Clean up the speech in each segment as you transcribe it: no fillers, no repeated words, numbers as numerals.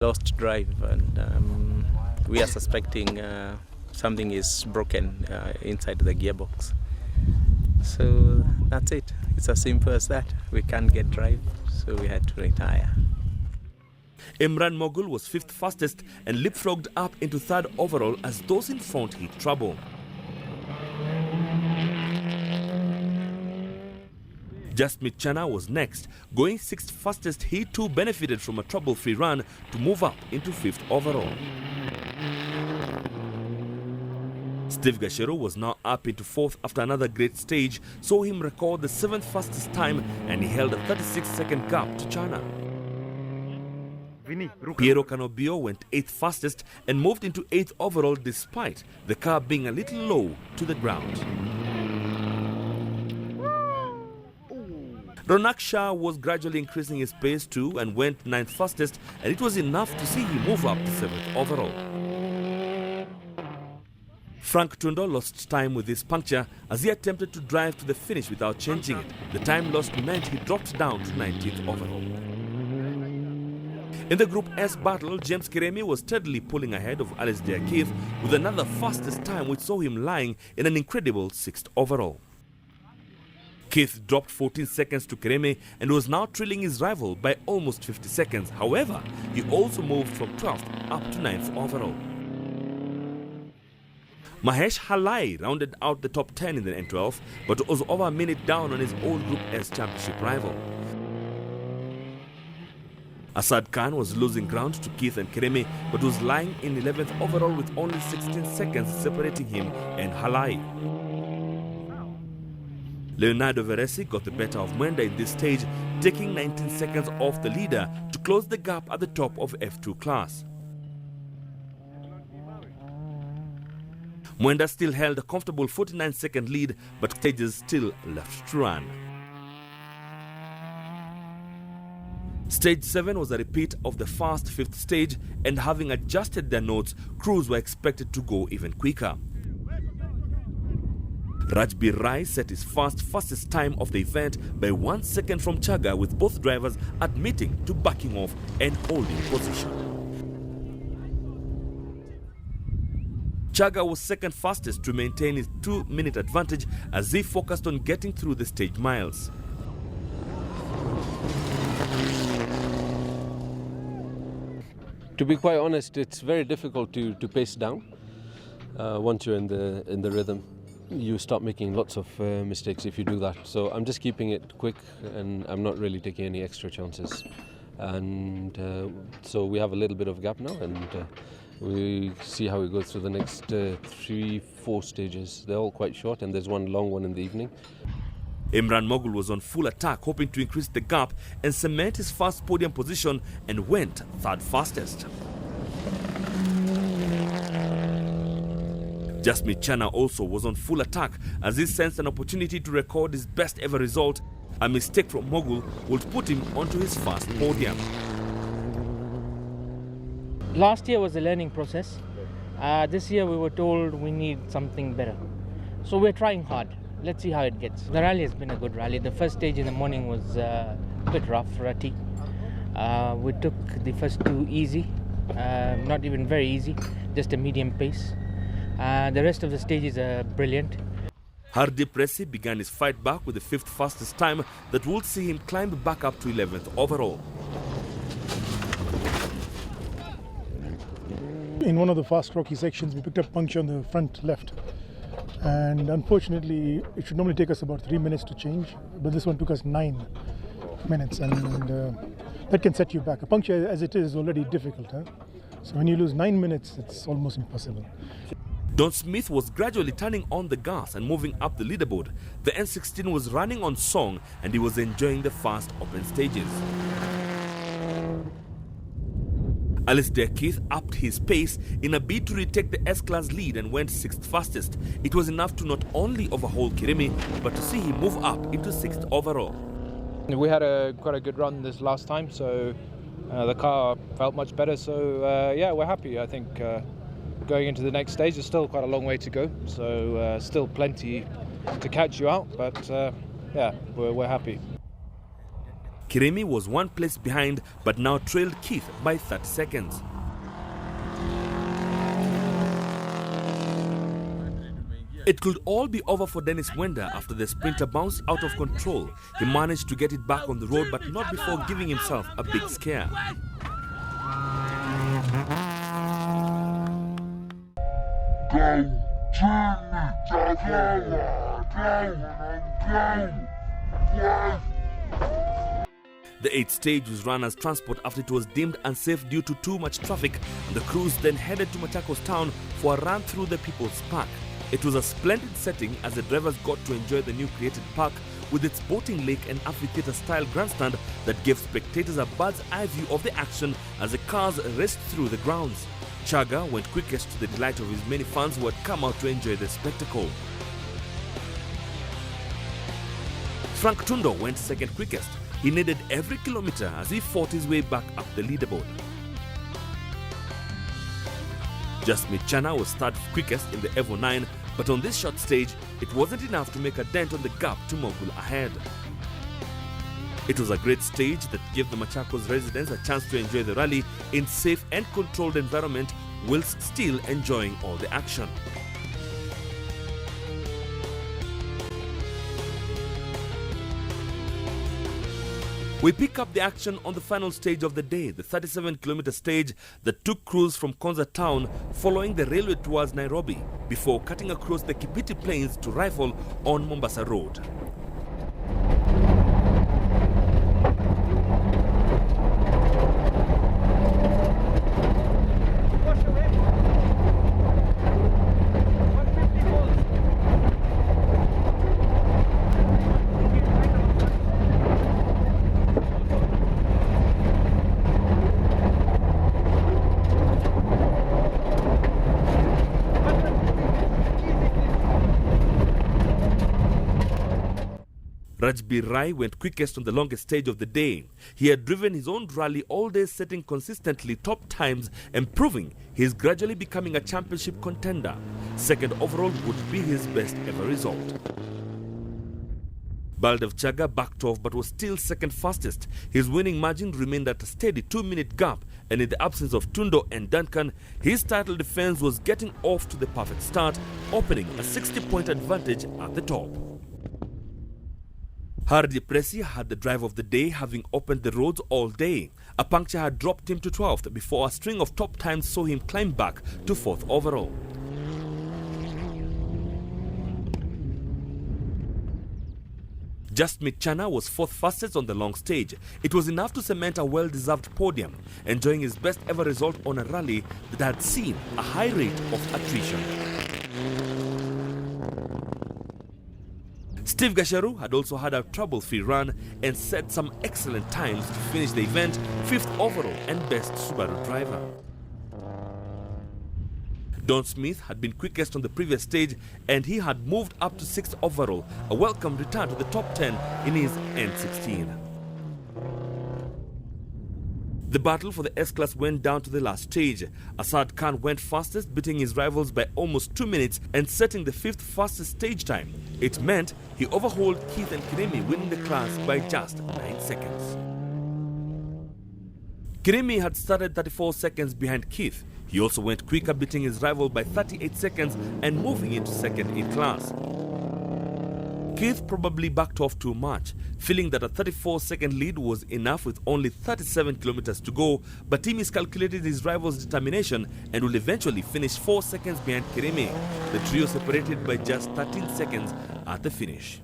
Lost drive, and we are suspecting something is broken inside the gearbox. So that's it. It's as simple as that. We can't get drive, so we had to retire. Imran Mogul was 5th fastest and leapfrogged up into 3rd overall as those in front hit trouble. Jasmeet Chana was next. Going 6th fastest, he too benefited from a trouble-free run to move up into 5th overall. Steve Gashero was now up into 4th after another great stage, saw him record the 7th fastest time, and he held a 36-second gap to Chana. Piero Canobio went 8th fastest and moved into 8th overall despite the car being a little low to the ground. Ronak Shah was gradually increasing his pace too and went 9th fastest, and it was enough to see him move up to 7th overall. Frank Tundo lost time with his puncture as he attempted to drive to the finish without changing it. The time lost meant he dropped down to 19th overall. In the Group S battle, James Kiremi was steadily pulling ahead of Alistair Keith with another fastest time which saw him lying in an incredible 6th overall. Keith dropped 14 seconds to Kiremi and was now trailing his rival by almost 50 seconds. However, he also moved from 12th up to 9th overall. Mahesh Halai rounded out the top 10 in the N12, but was over a minute down on his old Group S championship rival. Asad Khan was losing ground to Keith and Kiremi, but was lying in 11th overall with only 16 seconds separating him and Halai. Leonardo Veresi got the better of Mwenda in this stage, taking 19 seconds off the leader to close the gap at the top of F2 class. Mwenda still held a comfortable 49-second lead, but stages still left to run. Stage 7 was a repeat of the fast 5th stage, and having adjusted their notes, crews were expected to go even quicker. Rajbir Rai set his fastest time of the event by 1 second from Chaga, with both drivers admitting to backing off and holding position. Chaga was 2nd fastest to maintain his 2-minute advantage as he focused on getting through the stage miles. To be quite honest, it's very difficult to pace down. Once you're in the rhythm, you start making lots of mistakes if you do that. So I'm just keeping it quick, and I'm not really taking any extra chances. And so we have a little bit of gap now, and we see how we go through the next 3-4 stages. They're all quite short, and there's one long one in the evening. Imran Mogul was on full attack, hoping to increase the gap and cement his first podium position, and went 3rd fastest. Jasmeet Chana also was on full attack as he sensed an opportunity to record his best ever result. A mistake from Mogul would put him onto his first podium. Last year was a learning process. This year we were told we need something better. So we're trying hard. Let's see how it gets. The rally has been a good rally. The first stage in the morning was a bit rough, rutty. We took the first 2 easy, not even very easy, just a medium pace. The rest of the stages are brilliant. Hardeep Resi began his fight back with the 5th fastest time that would see him climb back up to 11th overall. In one of the fast rocky sections, we picked up puncture on the front left. And unfortunately, it should normally take us about 3 minutes to change, but this one took us 9 minutes, and that can set you back. A puncture as it is already difficult, huh? So when you lose 9 minutes, it's almost impossible. Don Smith was gradually turning on the gas and moving up the leaderboard. The N16 was running on song, and he was enjoying the fast open stages. Alistair Keith upped his pace in a bid to retake the S-Class lead and went 6th fastest. It was enough to not only overhaul Kiremi, but to see him move up into 6th overall. We had quite a good run this last time, so the car felt much better. So yeah, we're happy. I think going into the next stage, there's still quite a long way to go. So still plenty to catch you out, but yeah, we're happy. Kiremi was one place behind but now trailed Keith by 30 seconds. It could all be over for Dennis Wenda after the sprinter bounced out of control. He managed to get it back on the road, but not before giving himself a big scare. The 8th stage was run as transport after it was deemed unsafe due to too much traffic, and the crews then headed to Machakos Town for a run through the People's Park. It was a splendid setting as the drivers got to enjoy the new created park with its boating lake and amphitheater-style grandstand that gave spectators a bird's-eye view of the action as the cars raced through the grounds. Chaga went quickest to the delight of his many fans who had come out to enjoy the spectacle. Frank Tundo went second quickest. He needed every kilometer as he fought his way back up the leaderboard. Jasmine Chana was third quickest in the Evo 9, but on this short stage, it wasn't enough to make a dent on the gap to Mogul ahead. It was a great stage that gave the Machakos residents a chance to enjoy the rally in safe and controlled environment whilst still enjoying all the action. We pick up the action on the final stage of the day, the 37-kilometer stage that took crews from Konza town following the railway towards Nairobi before cutting across the Kibiti Plains to Rifle on Mombasa Road. Rajbir Rai went quickest on the longest stage of the day. He had driven his own rally all day, setting consistently top times and proving he is gradually becoming a championship contender. Second overall would be his best ever result. Baldev Chaga backed off but was still second fastest. His winning margin remained at a steady 2-minute gap, and in the absence of Tundo and Duncan, his title defense was getting off to the perfect start, opening a 60-point advantage at the top. Hardy Presi had the drive of the day, having opened the roads all day. A puncture had dropped him to 12th before a string of top times saw him climb back to 4th overall. Jasmine Chana was 4th fastest on the long stage. It was enough to cement a well-deserved podium, enjoying his best ever result on a rally that had seen a high rate of attrition. Steve Gasharu had also had a trouble-free run and set some excellent times to finish the event 5th overall and best Subaru driver. Don Smith had been quickest on the previous stage and he had moved up to 6th overall, a welcome return to the top 10 in his N16. The battle for the S-Class went down to the last stage. Asad Khan went fastest, beating his rivals by almost 2 minutes and setting the 5th fastest stage time. It meant he overhauled Keith and Kiremi, winning the class by just 9 seconds. Kiremi had started 34 seconds behind Keith. He also went quicker, beating his rival by 38 seconds and moving into second in class. Keith probably backed off too much, feeling that a 34-second lead was enough with only 37 kilometers to go, but he miscalculated his rival's determination and will eventually finish 4 seconds behind Kiremi. The trio separated by just 13 seconds at the finish.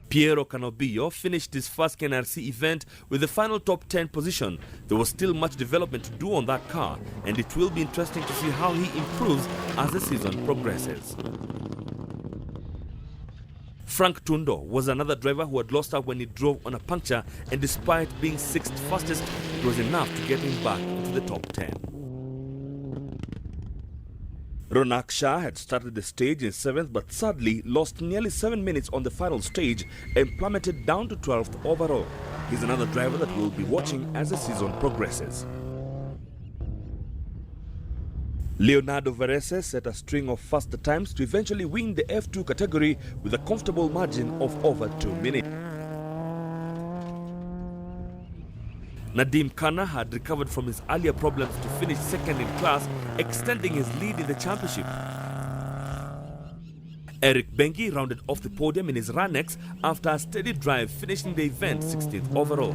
Piero Canobillo finished his first KNRC event with the final top 10 position. There was still much development to do on that car, and it will be interesting to see how he improves as the season progresses. Frank Tundo was another driver who had lost out when he drove on a puncture, and despite being 6th fastest, it was enough to get him back into the top 10. Ronak Shah had started the stage in 7th but sadly lost nearly 7 minutes on the final stage and plummeted down to 12th overall. He's another driver that we'll be watching as the season progresses. Leonardo Varese set a string of faster times to eventually win the F2 category with a comfortable margin of over 2 minutes. Nadim Khanna had recovered from his earlier problems to finish second in class, extending his lead in the championship. Eric Bengi rounded off the podium in his Ranex after a steady drive, finishing the event 16th overall.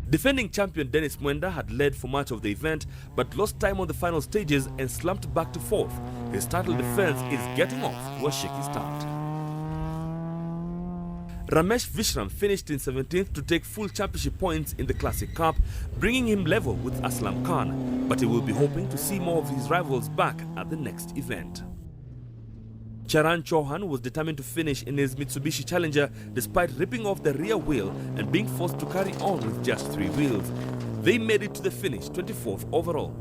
Defending champion Dennis Mwenda had led for much of the event but lost time on the final stages and slumped back to fourth. His title defense is getting off to a shaky start. Ramesh Vishram finished in 17th to take full championship points in the Classic Cup, bringing him level with Aslam Khan, but he will be hoping to see more of his rivals back at the next event. Charan Chauhan was determined to finish in his Mitsubishi Challenger despite ripping off the rear wheel and being forced to carry on with just 3 wheels. They made it to the finish 24th overall.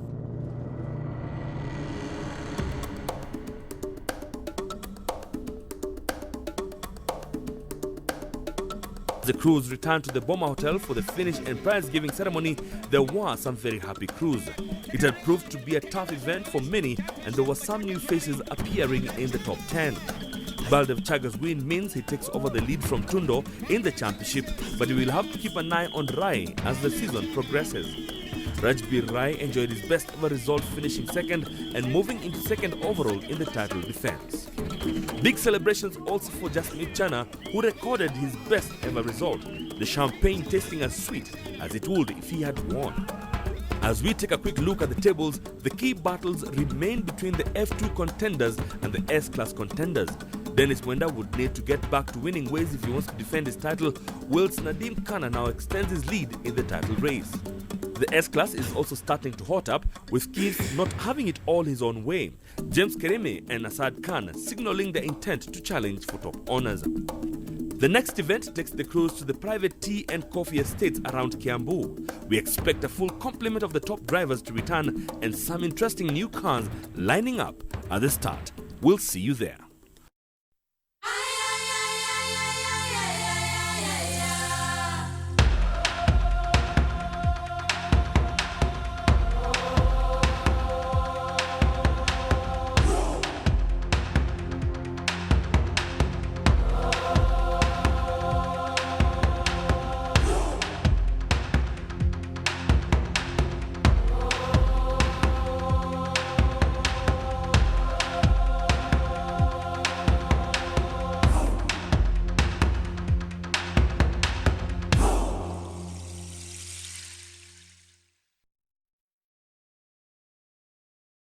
As the crews returned to the Bomber Hotel for the finish and prize-giving ceremony, there were some very happy crews. It had proved to be a tough event for many, and there were some new faces appearing in the top 10. Baldev Chaga's win means he takes over the lead from Tundo in the championship, but he will have to keep an eye on Rai as the season progresses. Rajbir Rai enjoyed his best ever result, finishing second and moving into second overall in the title defense. Big celebrations also for Jasmeet Chana, who recorded his best ever result, the champagne tasting as sweet as it would if he had won. As we take a quick look at the tables, the key battles remain between the F2 contenders and the S-Class contenders. Dennis Mwenda would need to get back to winning ways if he wants to defend his title, whilst Nadim Khanna now extends his lead in the title race. The S-Class is also starting to hot up, with Keith not having it all his own way. James Kereme and Asad Khan signaling their intent to challenge for top honours. The next event takes the crews to the private tea and coffee estates around Kiambu. We expect a full complement of the top drivers to return and some interesting new cars lining up at the start. We'll see you there.